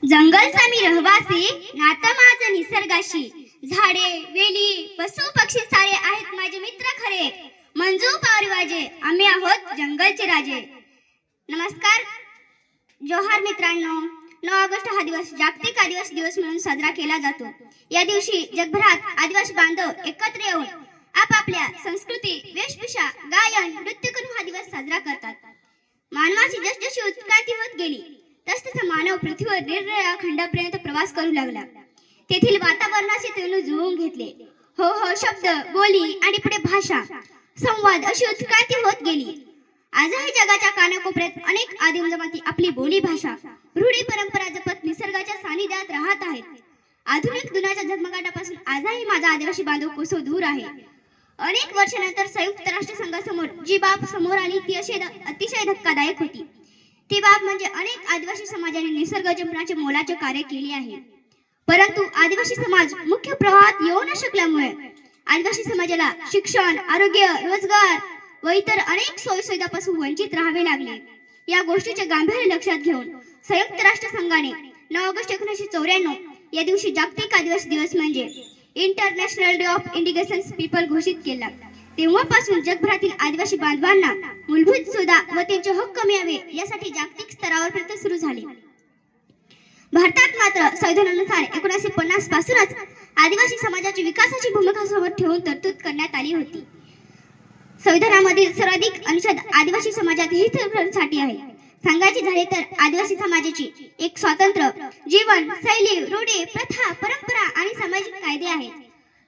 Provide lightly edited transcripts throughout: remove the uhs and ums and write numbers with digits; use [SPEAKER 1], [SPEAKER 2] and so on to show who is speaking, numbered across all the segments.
[SPEAKER 1] जंगलचा मी रहवासी, नातं माझं निसर्गाशी. झाडे वेली पशु पक्षी सारे आहेत माझे मित्र खरे. मंजू पारिवाजे, आम्ही आहोत जंगलचे राजे. नमस्कार, जोहार मित्रांनो. 9 ऑगस्ट हा दिवस जागतिक आदिवासी दिवस म्हणून साजरा केला जातो. या दिवशी जगभरात आदिवासी बांधव एकत्र येऊन आपापल्या संस्कृती, वेशभूषा, गायन, नृत्य करून हा दिवस साजरा करतात. मानवाची जसजशी उत्क्रांती होत गेली तसतसा मानव पृथ्वीवर निरनिराळ्या खंडापर्यंत प्रवास करू लागला. तेथील वातावरणाशी त्याने जुळवून घेतले. हो हो शब्द, बोली आणि पुढे भाषा, संवाद अशी उत्क्रांती होत गेली. आजही जगाच्या कानाकोपऱ्यात अनेक आदिम जमाती आपली बोली भाषा, रूढी परंपरा जपत निसर्गाच्या सानिध्यात राहत आहेत. आधुनिक दुनियाच्या झगमगाटापासून आजही माझा आदिवासी बांधव कोसो दूर आहे. अनेक वर्षानंतर संयुक्त राष्ट्र संघासमोर जी बाब समोर आली ती अतिशय धक्कादायक होती. ती बाब म्हणजे अनेक आदिवासी समाजाने निसर्ग जपण्याचे मोलाचे कार्य केले आहे. परंतु आदिवासी समाज मुख्य प्रवाहात येऊ न शकल्यामुळे आदिवासी समाजाला शिक्षण, आरोग्य, रोजगार व इतर अनेक सोयीसुविधांपासून वंचित राहावे लागले. या गोष्टीचे गांभीर्य लक्षात घेऊन संयुक्त राष्ट्र संघाने 9 ऑगस्ट 1994 या दिवशी जागतिक आदिवासी दिवस म्हणजे international day of indigenous people घोषित केला. तेव्हापासून जगभरातील आदिवासी बांधवांना मूलभूत सुविधा व त्यांचे हक्क मिळावे यासाठी जागतिक स्तरावर प्रयत्न सुरू झाले. भारतात मात्र संविधानानुसार 1950 पासूनच आदिवासी समाजाची विकासाची भूमिका समोर ठेवून तरतूद करण्यात आली होती. संविधानामधील सर्वाधिक अनुच्छेद आदिवासी समाजात हितासाठी आहे. सांगायचे झाले तर आदिवासी समाजाची एक स्वतंत्र जीवन शैली, रूढी, प्रथा, परंपरा आणि सामाजिक कायदे आहेत.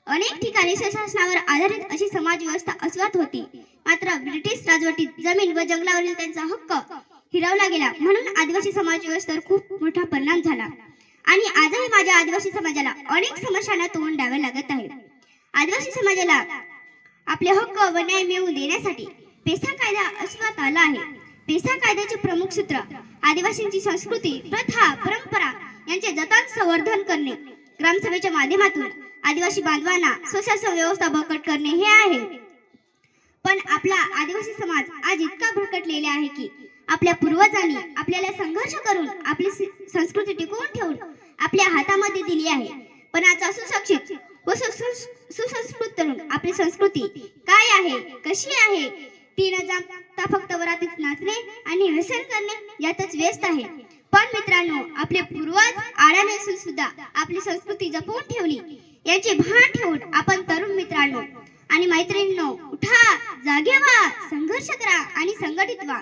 [SPEAKER 1] अनेक ठिकाणी शासनावर आधारित अशी समाज व्यवस्था अस्तित्वात होती. मात्र ब्रिटिश राजवटीत जमीन व जंगलावरील त्यांचा हक्क हिरावला गेला, म्हणून आदिवासी समाज व्यवस्थेवर खूप मोठा परिणाम झाला आणि आजही माझ्या आदिवासी समाजाला अनेक समस्यांना तोंड द्यावे लागत आहे. आदिवासी समाजाला आपले हक्क व न्याय मिळवून देण्यासाठी पेसा कायदा अस्तित्वात आला आहे. पेसा कायद्याचे प्रमुख सूत्र आदिवासींची संस्कृती, प्रथा, परंपरा यांचे जतन संवर्धन करणे, ग्रामसभेच्या माध्यमातून आदिवासी बांधवांना स्वशासन व्यवस्था बळकट करणे हे आहे. पण आपला आदिवासी समाज आज इतका भरकटलेला आहे की आपल्या पूर्वजांनी आपल्याला संघर्ष करून आपली संस्कृती टिकवून ठेवून आपल्या हातामध्ये दिली आहे. पण आज सुशिक्षित व सुसंस्कृत तरुण आपली संस्कृती काय आहे, कशी आहे ती न जाणता फक्त वरातीत नाचणे आणि व्यसन करणे यातच व्यस्त आहे. पण मित्रांनो, आपले पूर्वज आळ्याने असून सुद्धा आपली संस्कृती जपून ठेवली याचे भान ठेवून आपण तरुण मित्रांनो आणि मैत्रिणींनो उठा, जागे व्हा, संघर्ष करा आणि संघटित व्हा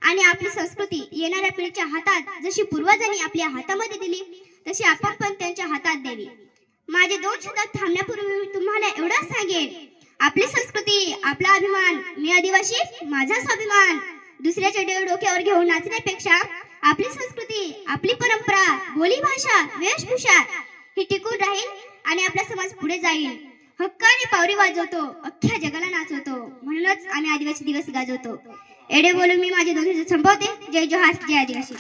[SPEAKER 1] आणि आपली संस्कृती येणाऱ्या पिढीच्या हातात जशी पूर्वजांनी आपल्या हातामध्ये दिली तशी आपण पण त्यांच्या हातात द्यावी. माझे 2 शब्द थांबण्यापूर्वी मी तुम्हाला एवढंच सांगेन, आपली संस्कृती आपला अभिमान, मी आदिवासी माझा स्वाभिमान. दुसऱ्याचे देव डोक्यावर घेऊन नाचण्यापेक्षा आपली संस्कृती, आपली परंपरा, बोली भाषा, वेशभूषा ही टिकून राहील आणि आपला समाज पुढे जाईल. हक्काने पावरी वाजवतो, अख्ख्या जगाला नाचवतो, म्हणूनच आम्ही आदिवासी दिवस गाजवतो. एवढे बोलून मी माझे 2 शब्द संपवते. जय जोहार, जय आदिवासी.